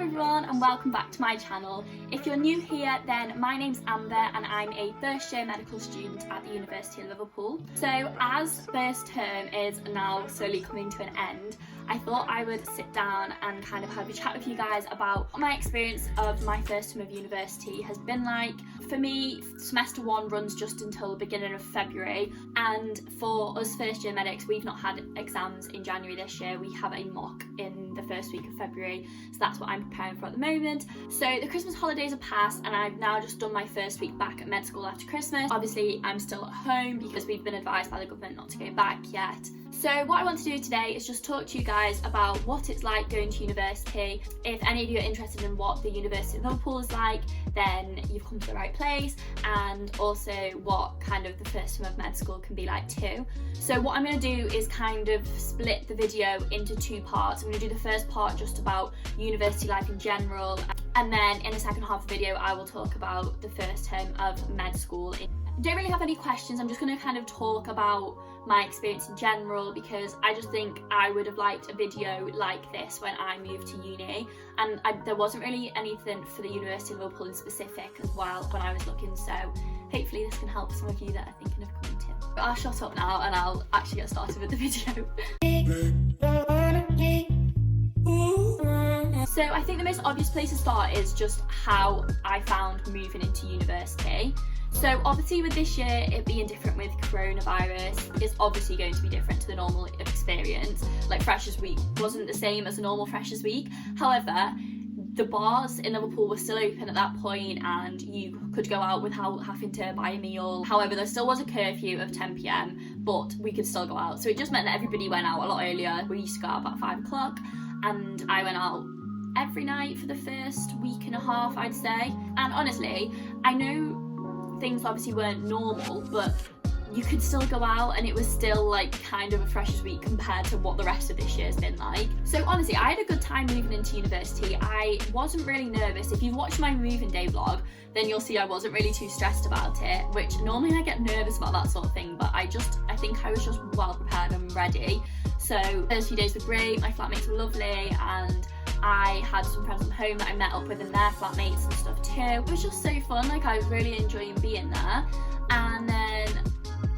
everyone and welcome back to my channel. If you're new here, then my name's Amber and I'm a first year medical student at the University of Liverpool. So as first term is now slowly coming to an end, I thought I would sit down and kind of have a chat with you guys about what my experience of my first term of university has been like. For me, semester 1 runs just until the beginning of February, and for us first year medics, we've not had exams in January this year. We have a mock in the first week of February, so that's what I'm preparing for at the moment. So the Christmas holidays are past and I've now just done my first week back at med school after Christmas. Obviously I'm still at home because we've been advised by the government not to go back yet. So what I want to do today is just talk to you guys about what it's like going to university. If any of you are interested in what the University of Liverpool is like, then you've come to the right place, and also what kind of the first term of med school can be like too. So what I'm going to do is kind of split the video into 2 parts. I'm going to do the first part just about university life in general, and then in the second half of the video I will talk about the first term of med school. I don't really have any questions. I'm just going to kind of talk about my experience in general because I just think I would have liked a video like this when I moved to uni, and there wasn't really anything for the University of Liverpool in specific as well when I was looking, so hopefully this can help some of you that are thinking of coming to. But I'll shut up now and I'll actually get started with the video. So I think the most obvious place to start is just how I found moving into university. So obviously with this year it being different with coronavirus, it's obviously going to be different to the normal experience. Like Freshers Week wasn't the same as a normal Freshers Week. However, the bars in Liverpool were still open at that point and you could go out without having to buy a meal. However, there still was a curfew of 10 PM, but we could still go out. So it just meant that everybody went out a lot earlier. We used to go out about 5 o'clock and I went out every night for the first week and a half, I'd say. And honestly, I know things obviously weren't normal, but you could still go out and it was still like kind of a Freshers Week compared to what the rest of this year's been like. So honestly, I had a good time moving into university. I wasn't really nervous. If you've watched my moving day vlog, then you'll see I wasn't really too stressed about it, which normally I get nervous about that sort of thing, but I think I was just well prepared and ready. So those few days were great, my flatmates were lovely, and I had some friends from home that I met up with and their flatmates and stuff too. It was just so fun, like I was really enjoying being there. And then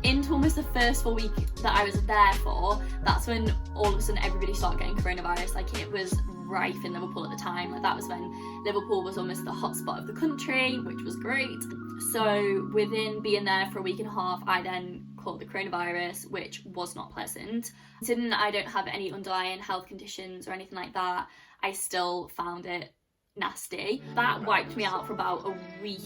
into almost the first full week that I was there for, that's when all of a sudden everybody started getting coronavirus. Like it was rife in Liverpool at the time. Like that was when Liverpool was almost the hotspot of the country, which was great. So within being there for a week and a half, I then caught the coronavirus, which was not pleasant. Considering I don't have any underlying health conditions or anything like that, I still found it nasty. That wiped me out for about a week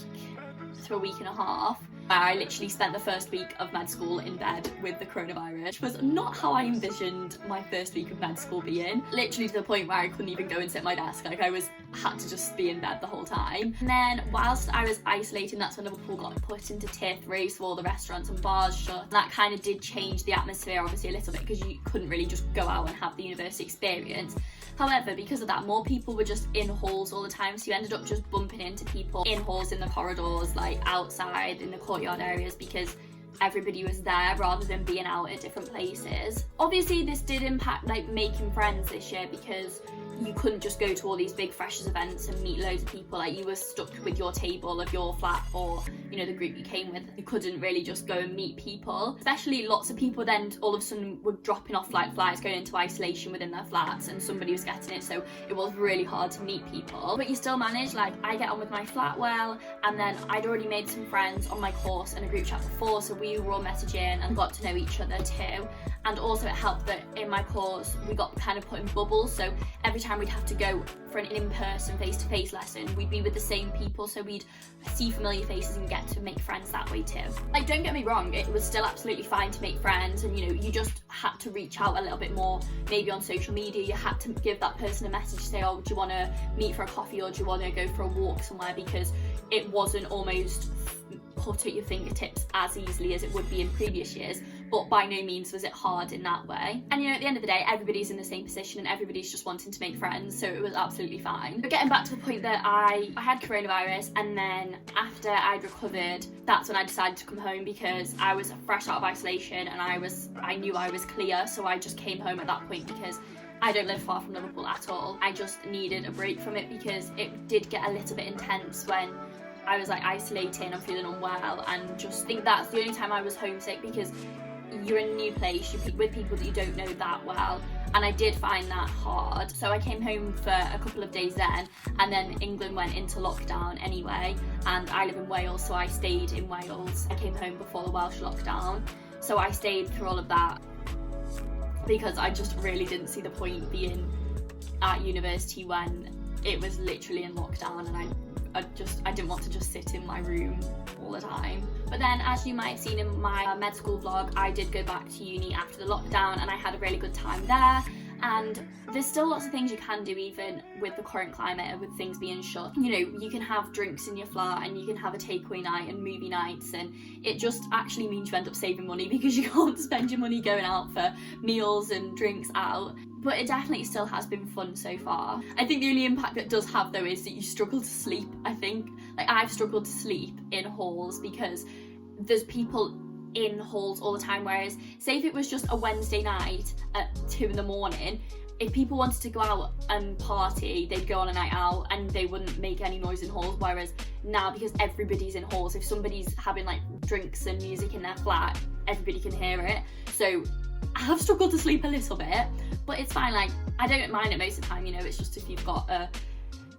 to a week and a half. I literally spent the first week of med school in bed with the coronavirus, which was not how I envisioned my first week of med school being. Literally to the point where I couldn't even go and sit at my desk. Like I had to just be in bed the whole time. And then whilst I was isolating, that's when Liverpool got put into tier 3, so all the restaurants and bars shut. And that kind of did change the atmosphere obviously a little bit because you couldn't really just go out and have the university experience. However, because of that, more people were just in halls all the time, so you ended up just bumping into people in halls, in the corridors, like outside, in the courtyard areas, because everybody was there rather than being out at different places. Obviously, this did impact like making friends this year because you couldn't just go to all these big freshers events and meet loads of people. Like you were stuck with your table of your flat or, you know, the group you came with. You couldn't really just go and meet people. Especially lots of people then all of a sudden were dropping off like flights, going into isolation within their flats, and somebody was getting it, so it was really hard to meet people. But you still managed. Like I get on with my flat well, and then I'd already made some friends on my course and a group chat before, so we were all messaging and got to know each other too. And also it helped that in my course we got kind of put in bubbles, so every time we'd have to go for an in-person face-to-face lesson, we'd be with the same people, so we'd see familiar faces and get to make friends that way too. Like don't get me wrong, it was still absolutely fine to make friends, and you know, you just had to reach out a little bit more, maybe on social media. You had to give that person a message, say, oh, do you want to meet for a coffee or do you want to go for a walk somewhere, because it wasn't almost put at your fingertips as easily as it would be in previous years, but by no means was it hard in that way. And you know, at the end of the day, everybody's in the same position and everybody's just wanting to make friends, so it was absolutely fine. But getting back to the point that I had coronavirus, and then after I'd recovered, that's when I decided to come home because I was fresh out of isolation and I knew I was clear, so I just came home at that point because I don't live far from Liverpool at all. I just needed a break from it because it did get a little bit intense when I was like isolating, I'm feeling unwell, and just think that's the only time I was homesick, because you're in a new place, you're with people that you don't know that well, and I did find that hard. So I came home for a couple of days then, and then England went into lockdown anyway, and I live in Wales, so I stayed in Wales. I came home before the Welsh lockdown, so I stayed through all of that because I just really didn't see the point being at university when it was literally in lockdown, and I didn't want to just sit in my room all the time. But then, as you might have seen in my med school vlog, I did go back to uni after the lockdown, and I had a really good time there. And there's still lots of things you can do even with the current climate and with things being shut. You know, you can have drinks in your flat, and you can have a takeaway night and movie nights, and it just actually means you end up saving money because you can't spend your money going out for meals and drinks out. But it definitely still has been fun so far. I think the only impact it does have though is that you struggle to sleep, I think. Like, I've struggled to sleep in halls because there's people in halls all the time, whereas say if it was just a Wednesday night at 2 a.m, if people wanted to go out and party, they'd go on a night out and they wouldn't make any noise in halls. Whereas now, because everybody's in halls, if somebody's having like drinks and music in their flat, everybody can hear it. So I have struggled to sleep a little bit, but it's fine. Like, I don't mind it most of the time, you know. It's just if you've got a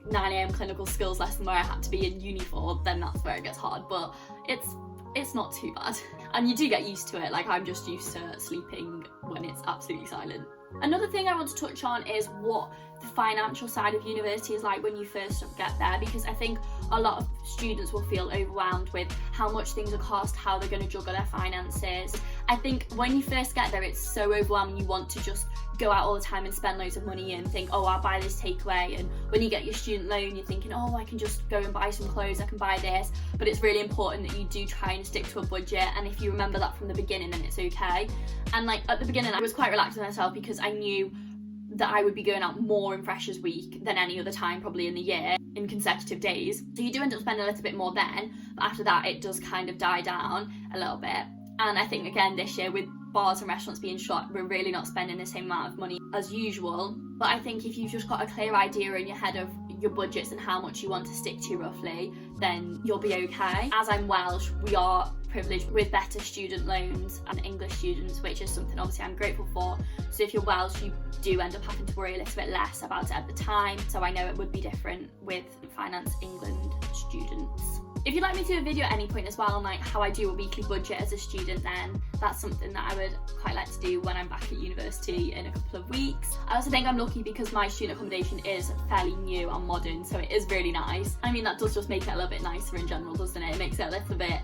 9 a.m. clinical skills lesson where I had to be in uni for, then that's where it gets hard. But it's not too bad, and you do get used to it. Like, I'm just used to sleeping when it's absolutely silent. Another thing I want to touch on is what the financial side of university is like when you first get there, because I think a lot of students will feel overwhelmed with how much things will cost, how they're going to juggle their finances. I think when you first get there, it's so overwhelming, you want to just go out all the time and spend loads of money and think, oh, I'll buy this takeaway. And when you get your student loan, you're thinking, oh, I can just go and buy some clothes, I can buy this. But it's really important that you do try and stick to a budget, and if you remember that from the beginning, then it's okay. And like at the beginning, I was quite relaxed with myself because I knew that I would be going out more in Freshers Week than any other time probably in the year, in consecutive days. So you do end up spending a little bit more then, but after that it does kind of die down a little bit. And I think again this year, with bars and restaurants being shut, we're really not spending the same amount of money as usual. But I think if you've just got a clear idea in your head of your budgets and how much you want to stick to roughly, then you'll be okay. As I'm Welsh, we are privileged with better student loans and English students, which is something obviously I'm grateful for. So if you're Welsh, you do end up having to worry a little bit less about it at the time. So I know it would be different with Finance England students. If you'd like me to do a video at any point as well on like how I do a weekly budget as a student, then that's something that I would quite like to do when I'm back at university in a couple of weeks. I also think I'm lucky because my student accommodation is fairly new and modern, so it is really nice. I mean, that does just make it a little bit nicer in general, doesn't it? It makes it a little bit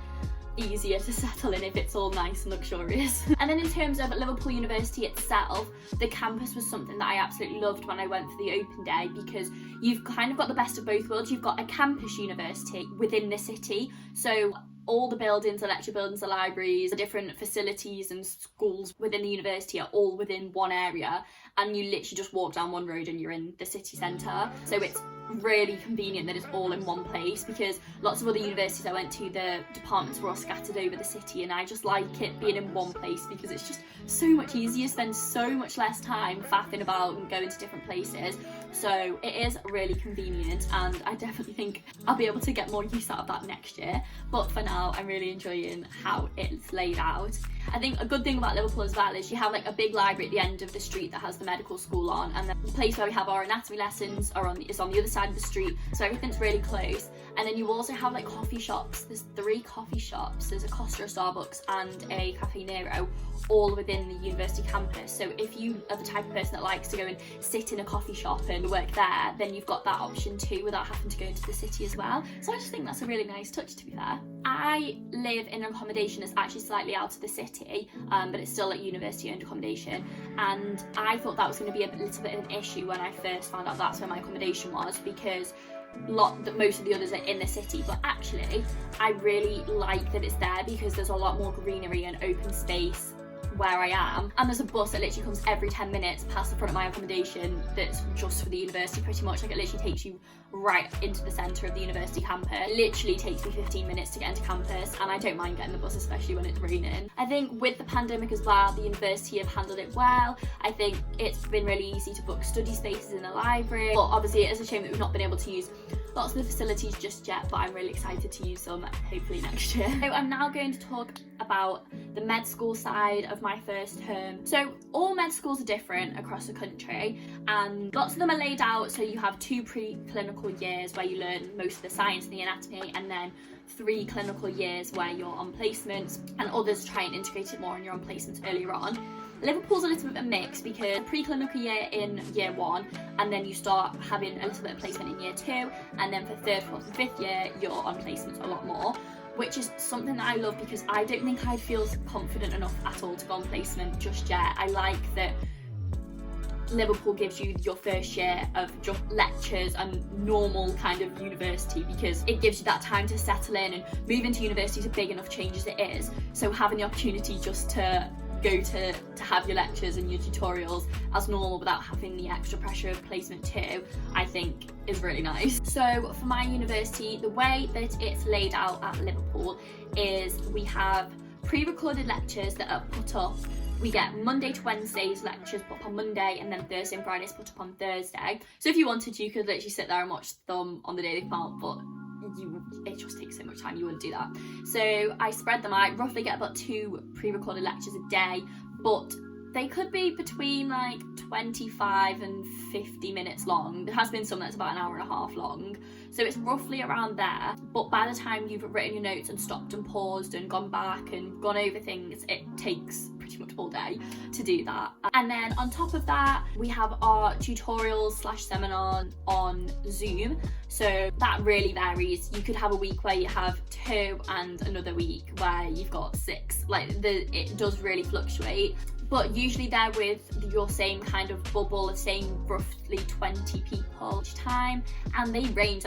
easier to settle in if it's all nice and luxurious. And then in terms of Liverpool University itself, the campus was something that I absolutely loved when I went for the open day, because you've kind of got the best of both worlds. You've got a campus university within the city, so all the buildings, the lecture buildings, the libraries, the different facilities and schools within the university are all within one area, and you literally just walk down one road and you're in the city centre. So it's really convenient that it's all in one place, because lots of other universities I went to, the departments were all scattered over the city, and I just like it being in one place because it's just so much easier, spend so much less time faffing about and going to different places. So it is really convenient, and I definitely think I'll be able to get more use out of that next year. But for now, I'm really enjoying how it's laid out. I think a good thing about Liverpool as well is you have like a big library at the end of the street that has the medical school on, and the place where we have our anatomy lessons is on the other side of the street, so everything's really close. And then you also have like coffee shops. There's 3 coffee shops. There's a Costa, a Starbucks and a Cafe Nero, all within the university campus. So if you are the type of person that likes to go and sit in a coffee shop and work there, then you've got that option too without having to go into the city as well. So I just think that's a really nice touch, to be fair. I live in an accommodation that's actually slightly out of the city, but it's still like university owned accommodation, and I thought that was going to be a little bit of an issue when I first found out that's where my accommodation was, because most of the others are in the city. But actually I really like that it's there because there's a lot more greenery and open space where I am, and there's a bus that literally comes every 10 minutes past the front of my accommodation that's just for the university pretty much. Like, it literally takes you right into the centre of the university campus. It literally takes me 15 minutes to get into campus, and I don't mind getting the bus, especially when it's raining. I think with the pandemic as well, the university have handled it well. I think it's been really easy to book study spaces in the library, but obviously it is a shame that we've not been able to use lots of the facilities just yet, but I'm really excited to use them hopefully next year. So I'm now going to talk about the med school side of my first term. So all med schools are different across the country, and lots of them are laid out so you have 2 pre-clinical years where you learn most of the science and the anatomy, and then 3 clinical years where you're on placements, and others try and integrate it more and you're on placements earlier on. Liverpool's a little bit of a mix because pre-clinical year in year 1, and then you start having a little bit of placement in year 2, and then for 3rd, 4th and 5th year you're on placements a lot more, which is something that I love because I don't think I'd feel confident enough at all to go on placement just yet. I like that Liverpool gives you your first year of just lectures and normal kind of university, because it gives you that time to settle in, and moving to university is a big enough change as it is, so having the opportunity just to go to have your lectures and your tutorials as normal without having the extra pressure of placement too, I think is really nice. So for my university, the way that it's laid out at Liverpool is we have pre-recorded lectures that are put up. We get Monday to Wednesday's lectures put up on Monday, and then Thursday and Fridays put up on Thursday. So if you wanted to, you could literally sit there and watch them on the day they come out, but it just takes so much time, you wouldn't do that. So I spread them out, roughly get about 2 pre-recorded lectures a day, but they could be between like 25 and 50 minutes long. There has been some that's about an hour and a half long, so it's roughly around there. But by the time you've written your notes and stopped and paused and gone back and gone over things, it takes pretty much all day to do that. And then on top of that, we have our tutorials / seminar on Zoom. So that really varies. You could have a week where you have 2 and another week where you've got 6. It does really fluctuate. But usually they're with your same kind of bubble, the same roughly 20 people each time, and they range.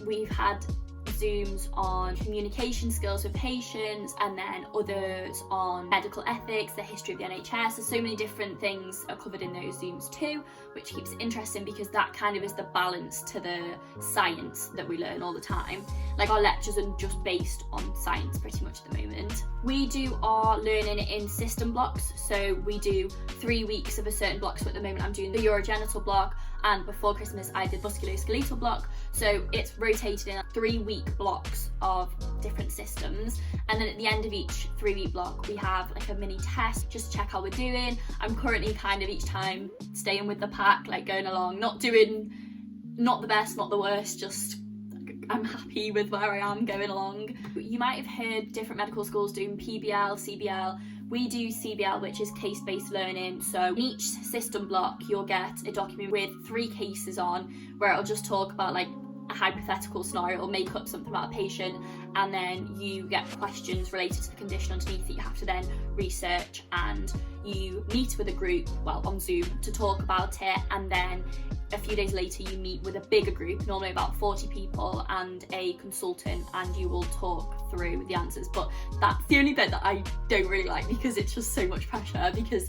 We've had Zooms on communication skills with patients, and then others on medical ethics, the history of the NHS. There's so many different things are covered in those Zooms too, which keeps it interesting because that kind of is the balance to the science that we learn all the time. Like, our lectures are just based on science pretty much at the moment. We do our learning in system blocks, so we do 3 weeks of a certain block. So at the moment I'm doing the urogenital block, and before Christmas I did musculoskeletal block. So it's rotated in 3-week blocks of different systems, and then at the end of each 3-week block we have like a mini test just to check how we're doing. I'm currently kind of each time staying with the pack, like going along, not the best, not the worst, just I'm happy with where I am going along. You might have heard different medical schools doing PBL, CBL. We do CBL, which is case-based learning. So in each system block you'll get a document with 3 cases on, where it'll just talk about like a hypothetical scenario, or make up something about a patient, and then you get questions related to the condition underneath that you have to then research, and you meet with a group, well, on Zoom, to talk about it, and then a few days later you meet with a bigger group, normally about 40 people, and a consultant, and you will talk through the answers. But that's the only bit that I don't really like, because it's just so much pressure, because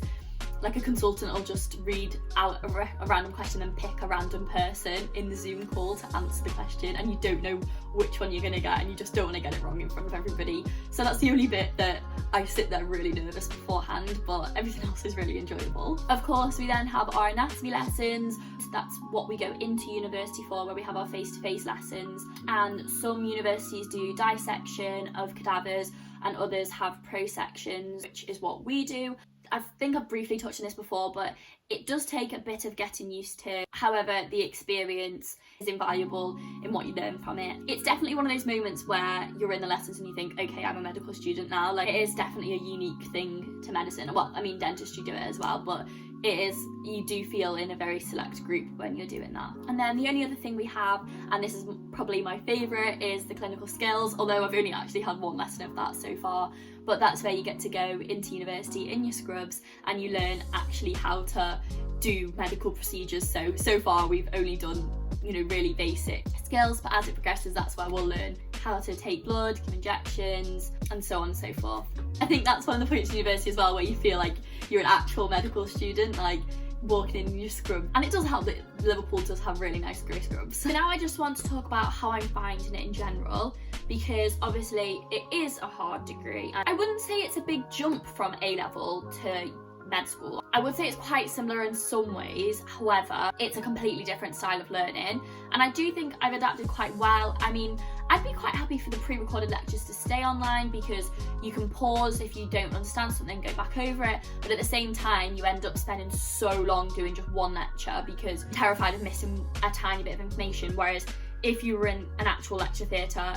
like a consultant will just read out a random question and pick a random person in the Zoom call to answer the question, and you don't know which one you're going to get, and you just don't want to get it wrong in front of everybody. So that's the only bit that I sit there really nervous beforehand, but everything else is really enjoyable. Of course, we then have our anatomy lessons. That's what we go into university for, where we have our face-to-face lessons, and some universities do dissection of cadavers and others have prosections, which is what we do. I think I've briefly touched on this before, but it does take a bit of getting used to. However, the experience is invaluable in what you learn from it. It's definitely one of those moments where you're in the lessons and you think, okay, I'm a medical student now. Like, it is definitely a unique thing to medicine. Well, I mean, dentistry do it as well, but you do feel in a very select group when you're doing that. And then the only other thing we have, and this is probably my favourite, is the clinical skills, although I've only actually had 1 lesson of that so far. But that's where you get to go into university in your scrubs and you learn actually how to do medical procedures. So far we've only done, really basic skills, but as it progresses, that's where we'll learn how to take blood, give injections, and so on and so forth. I think that's one of the points of university as well where you feel like you're an actual medical student, like walking in your scrub. And it does help that Liverpool does have really nice grey scrubs. So now I just want to talk about how I'm finding it in general, because obviously it is a hard degree. And I wouldn't say it's a big jump from A-level to med school. I would say it's quite similar in some ways, however, it's a completely different style of learning, and I do think I've adapted quite well. I mean, I'd be quite happy for the pre-recorded lectures to stay online because you can pause if you don't understand something, go back over it, but at the same time you end up spending so long doing just one lecture because you're terrified of missing a tiny bit of information, whereas if you were in an actual lecture theatre,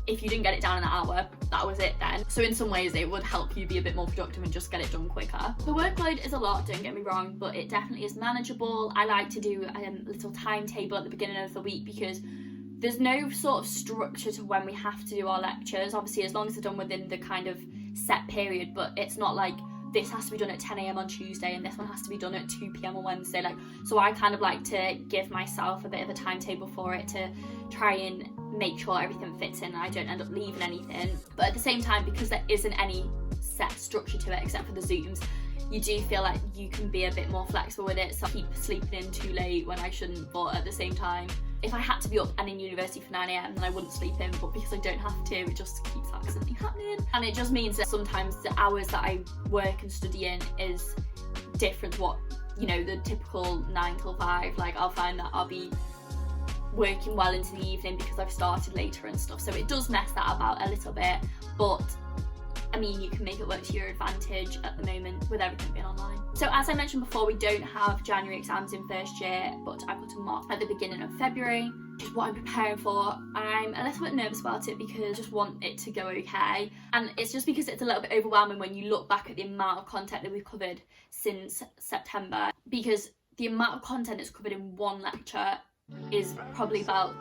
if you didn't get it down in an hour, that was it then. So in some ways it would help you be a bit more productive and just get it done quicker. The workload is a lot, don't get me wrong, but it definitely is manageable. I like to do a little timetable at the beginning of the week because there's no sort of structure to when we have to do our lectures, obviously as long as they're done within the kind of set period, but it's not like this has to be done at 10 a.m. on Tuesday and this one has to be done at 2 p.m. on Wednesday. So I kind of like to give myself a bit of a timetable for it to try and make sure everything fits in and I don't end up leaving anything. But at the same time, because there isn't any set structure to it except for the Zooms, you do feel like you can be a bit more flexible with it. So I keep sleeping in too late when I shouldn't, but at the same time, if I had to be up and in university for 9 a.m, then I wouldn't sleep in, but because I don't have to, it just keeps accidentally happening. And it just means that sometimes the hours that I work and study in is different to what, you know, the typical 9 till 5. Like I'll find that I'll be working well into the evening because I've started later and stuff. So it does mess that about a little bit, but I mean, you can make it work to your advantage at the moment with everything being online. So as I mentioned before, we don't have January exams in first year, but I've got a mock at the beginning of February, which is what I'm preparing for. I'm a little bit nervous about it because I just want it to go okay. And it's just because it's a little bit overwhelming when you look back at the amount of content that we've covered since September, because the amount of content that's covered in one lecture is probably about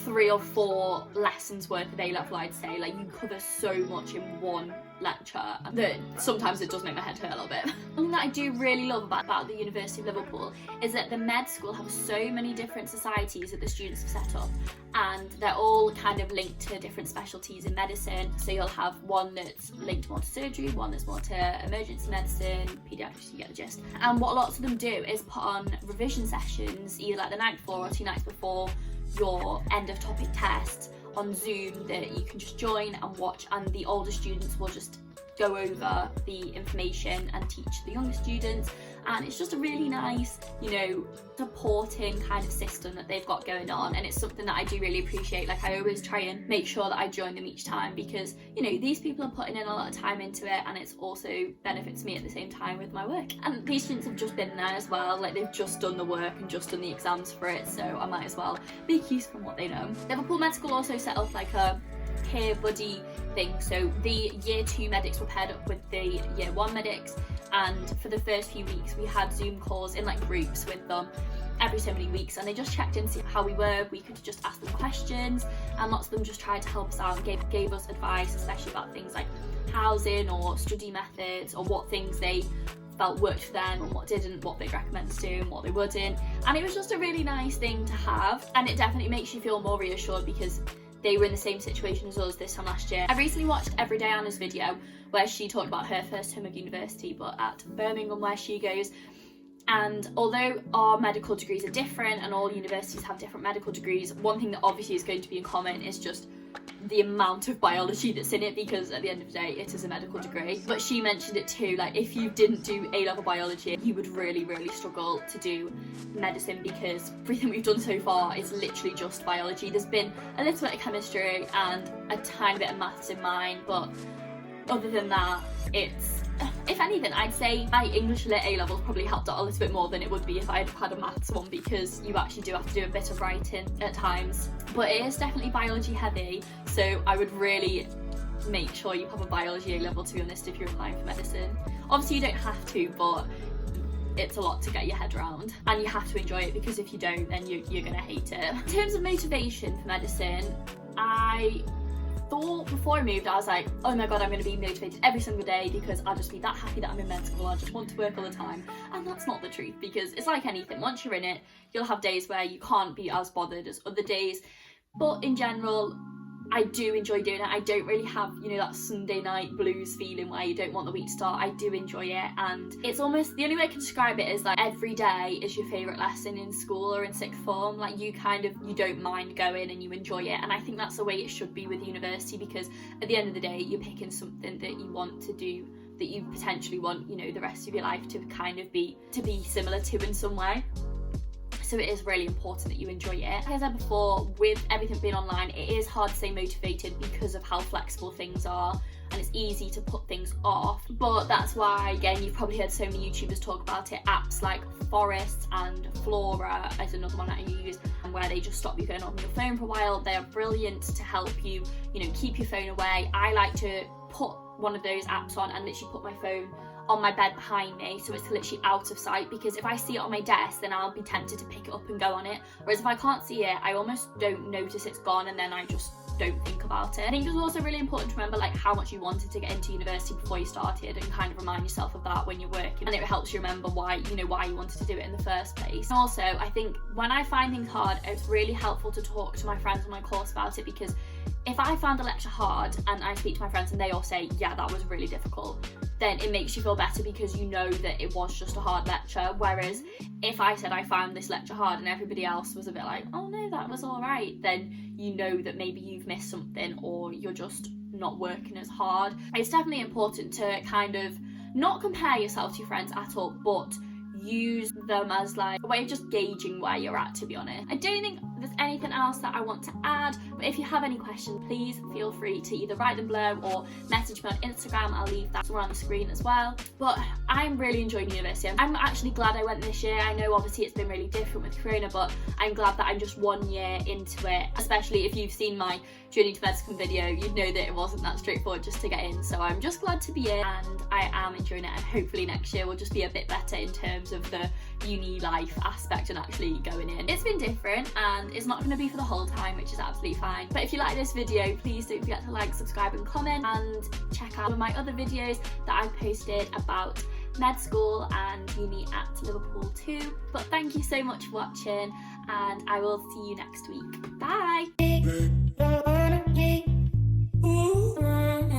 3 or 4 lessons worth of A-level, I'd say. Like, you cover so much in one lecture that sometimes it does make my head hurt a little bit. Something that I do really love about the University of Liverpool is that the med school have so many different societies that the students have set up, and they're all kind of linked to different specialties in medicine. So you'll have one that's linked more to surgery, one that's more to emergency medicine, paediatrics, you get the gist. And what lots of them do is put on revision sessions, either like the night before or 2 nights before your end of topic test on Zoom, that you can just join and watch, and the older students will just go over the information and teach the younger students. And it's just a really nice, you know, supporting kind of system that they've got going on, and it's something that I do really appreciate. Like, I always try and make sure that I join them each time because, you know, these people are putting in a lot of time into it, and it's also benefits me at the same time with my work. And these students have just been there as well, like they've just done the work and just done the exams for it, so I might as well make use from what they know. Liverpool Med School also set up like a peer buddy thing, so the year 2 medics were paired up with the year 1 medics, and for the first few weeks we had Zoom calls in like groups with them every so many weeks, and they just checked in to see how we were. We could just ask them questions, and lots of them just tried to help us out and gave us advice, especially about things like housing or study methods, or what things they felt worked for them and what didn't, what they'd recommend to do and what they wouldn't. And it was just a really nice thing to have, and it definitely makes you feel more reassured because they were in the same situation as us this time last year. I recently watched Everyday Anna's video where she talked about her first term of university, but at Birmingham where she goes. And although our medical degrees are different and all universities have different medical degrees, one thing that obviously is going to be in common is just the amount of biology that's in it, because at the end of the day it is a medical degree. But she mentioned it too, like if you didn't do A-level biology you would really struggle to do medicine, because everything we've done so far is literally just biology. There's been a little bit of chemistry and a tiny bit of maths in mine, but other than that, it's, if anything, I'd say my English Lit A-levels probably helped out a little bit more than it would be if I had had a maths one, because you actually do have to do a bit of writing at times. But it is definitely biology heavy, so I would really make sure you have a biology A-level, to be honest, if you're applying for medicine. Obviously you don't have to, but it's a lot to get your head around, and you have to enjoy it, because if you don't, then you're gonna hate it. In terms of motivation for medicine, I thought before I moved, I was like, oh my god, I'm going to be motivated every single day because I'll just be that happy that I'm in med school, I just want to work all the time. And that's not the truth, because it's like anything, once you're in it, you'll have days where you can't be as bothered as other days. But in general, I do enjoy doing it. I don't really have, you know, that Sunday night blues feeling where you don't want the week to start. I do enjoy it, and it's almost, the only way I can describe it is like every day is your favourite lesson in school or in sixth form. Like you don't mind going and you enjoy it, and I think that's the way it should be with university, because at the end of the day you're picking something that you want to do, that you potentially want, you know, the rest of your life to kind of be similar to in some way. So it is really important that you enjoy it. Like I said before, with everything being online, it is hard to stay motivated because of how flexible things are, and it's easy to put things off. But that's why, again, you've probably heard so many YouTubers talk about it. Apps like Forest and Flora is another one that I use, and where they just stop you going on your phone for a while. They're brilliant to help you, you know, keep your phone away. I like to put one of those apps on and literally put my phone on my bed behind me, so it's literally out of sight, because if I see it on my desk then I'll be tempted to pick it up and go on it, whereas if I can't see it I almost don't notice it's gone, and then I just don't think about it. I think it's also really important to remember like how much you wanted to get into university before you started, and kind of remind yourself of that when you're working, and it helps you remember why you wanted to do it in the first place. And also, I think when I find things hard, it's really helpful to talk to my friends on my course about it, because if I found a lecture hard and I speak to my friends and they all say, yeah, that was really difficult, then it makes you feel better because you know that it was just a hard lecture. Whereas if I said I found this lecture hard and everybody else was a bit like, oh no, that was all right, then you know that maybe you've missed something, or you're just not working as hard. It's definitely important to kind of not compare yourself to your friends at all, but use them as like a way of just gauging where you're at, to be honest. I don't think there's anything else that I want to add, but if you have any questions, please feel free to either write them below or message me on Instagram. I'll leave that somewhere on the screen as well. But I'm really enjoying university. I'm actually glad I went this year. I know obviously it's been really different with Corona, but I'm glad that I'm just 1 year into it. Especially if you've seen my journey to medicine video, you'd know that it wasn't that straightforward just to get in. So I'm just glad to be in, and I am enjoying it, and hopefully next year will just be a bit better in terms of the uni life aspect and actually going in. It's been different and it's not going to be for the whole time, which is absolutely fine. But if you like this video, please don't forget to like, subscribe and comment, and check out my other videos that I've posted about med school and uni at Liverpool too. But thank you so much for watching, and I will see you next week. Bye!